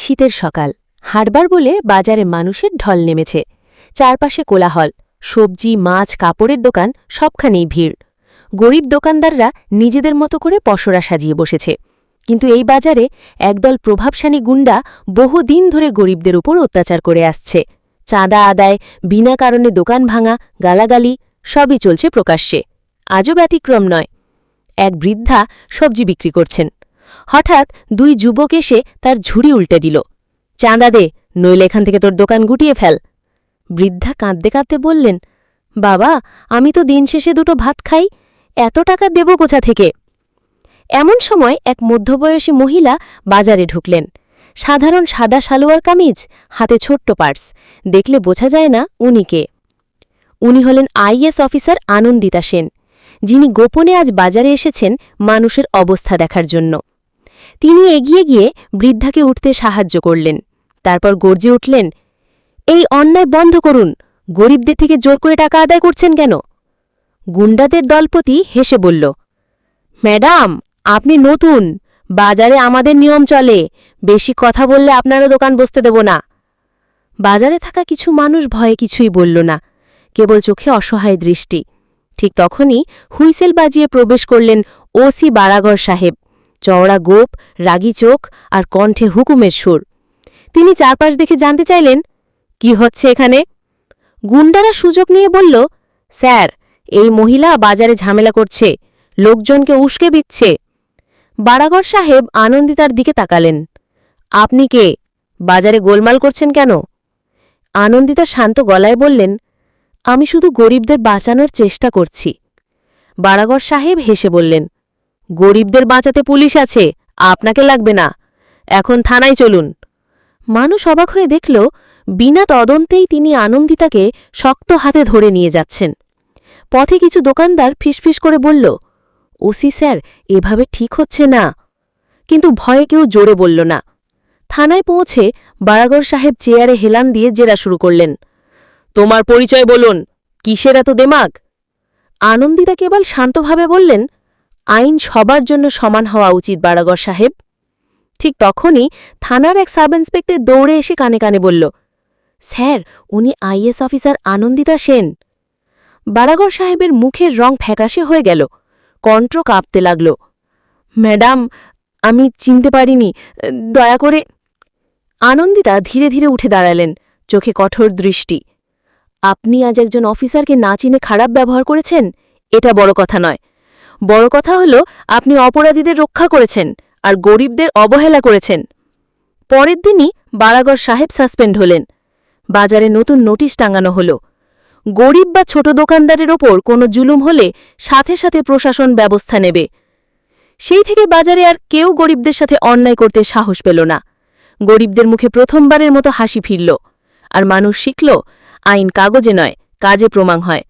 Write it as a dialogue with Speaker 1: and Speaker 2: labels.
Speaker 1: শীতের সকাল হাটবার বলে বাজারে মানুষের ঢল নেমেছে। চারপাশে কোলাহল, সবজি, মাছ, কাপড়ের দোকান সবখানেই ভিড়। গরিব দোকানদাররা নিজেদের মতো করে পসরা সাজিয়ে বসেছে। কিন্তু এই বাজারে একদল প্রভাবশালী গুন্ডা বহুদিন ধরে গরিবদের উপর অত্যাচার করে আসছে। চাঁদা আদায়, বিনা কারণে দোকান ভাঙা, গালাগালি সবই চলছে প্রকাশ্যে। আজও ব্যতিক্রম নয়। এক বৃদ্ধা সবজি বিক্রি করছেন। হঠাৎ দুই যুবক এসে তার ঝুড়ি উল্টে দিল। চাঁদা দে, নইলে এখান থেকে তোর দোকান গুটিয়ে ফেল। বৃদ্ধা কাঁদতে কাঁদতে বললেন, বাবা, আমি তো দিন শেষে দুটো ভাত খাই, এত টাকা দেব কোথা থেকে? এমন সময় এক মধ্যবয়সী মহিলা বাজারে ঢুকলেন। সাধারণ সাদা সালোয়ার কামিজ, হাতে ছোট্ট পার্স, দেখলে বোঝা যায় না উনি কে। উনি হলেন আইএস অফিসার আনন্দিতা সেন, যিনি গোপনে আজ বাজারে এসেছেন মানুষের অবস্থা দেখার জন্য। তিনি এগিয়ে গিয়ে বৃদ্ধাকে উঠতে সাহায্য করলেন। তারপর গর্জে উঠলেন, এই অন্যায় বন্ধ করুন, গরিবদের থেকে জোর করে টাকা আদায় করছেন কেন? গুন্ডাদের দলপতি হেসে বলল, ম্যাডাম, আপনি নতুন, বাজারে আমাদের নিয়ম চলে, বেশি কথা বললে আপনারও দোকান বসতে দেব না। বাজারে থাকা কিছু মানুষ ভয়ে কিছুই বলল না, কেবল চোখে অসহায় দৃষ্টি। ঠিক তখনই হুইসেল বাজিয়ে প্রবেশ করলেন ওসি বারাগর সাহেব। চওড়া গোপ, রাগী চোখ আর কণ্ঠে হুকুমের সুর। তিনি চারপাশ দেখে জানতে চাইলেন, কি হচ্ছে এখানে? গুন্ডারা সুযোগ নিয়ে বলল, স্যার, এই মহিলা বাজারে ঝামেলা করছে, লোকজনকে উস্কে দিচ্ছে। বারাগর সাহেব আনন্দিতার দিকে তাকালেন। আপনি কে? বাজারে গোলমাল করছেন কেন? আনন্দিতা শান্ত গলায় বললেন, আমি শুধু গরিবদের বাঁচানোর চেষ্টা করছি। বারাগর সাহেব হেসে বললেন, গরিবদের বাঁচাতে পুলিশ আছে, আপনাকে লাগবে না, এখন থানায় চলুন। মানুষ অবাক হয়ে দেখল, বিনা তদন্তেই তিনি আনন্দিতাকে শক্ত হাতে ধরে নিয়ে যাচ্ছেন। পথে কিছু দোকানদার ফিসফিস করে বলল, ওসি স্যার, এভাবে ঠিক হচ্ছে না। কিন্তু ভয়ে কেউ জোরে বলল না। থানায় পৌঁছে বারাগর সাহেব চেয়ারে হেলান দিয়ে জেরা শুরু করলেন। তোমার পরিচয় বলুন, কিসের এত দেমাগ? আনন্দিতা কেবল শান্তভাবে বললেন, আইন সবার জন্য সমান হওয়া উচিত বারাগর সাহেব। ঠিক তখনই থানার এক সাব ইন্সপেক্টর দৌড়ে এসে কানে কানে বলল, স্যার, উনি আইএস অফিসার আনন্দিতা সেন। বারাগর সাহেবের মুখের রং ফ্যাকাশে হয়ে গেল, কণ্ঠ কাঁপতে লাগল। ম্যাডাম, আমি চিনতে পারিনি, দয়া করে। আনন্দিতা ধীরে ধীরে উঠে দাঁড়ালেন, চোখে কঠোর দৃষ্টি। আপনি আজ একজন অফিসারকে না চিনে খারাপ ব্যবহার করেছেন, এটা বড় কথা নয়। বড় কথা হল আপনি অপরাধীদের রক্ষা করেছেন আর গরিবদের অবহেলা করেছেন। পরের দিনই বারাগর সাহেব সাসপেন্ড হলেন। বাজারে নতুন নোটিশ টাঙানো হল, গরিব বা ছোট দোকানদারের ওপর কোনো জুলুম হলে সাথে সাথে প্রশাসন ব্যবস্থা নেবে। সেই থেকে বাজারে আর কেউ গরিবদের সাথে অন্যায় করতে সাহস পেল না। গরিবদের মুখে প্রথমবারের মতো হাসি ফিরল, আর মানুষ শিখল, আইন কাগজে নয়, কাজে প্রমাণ হয়।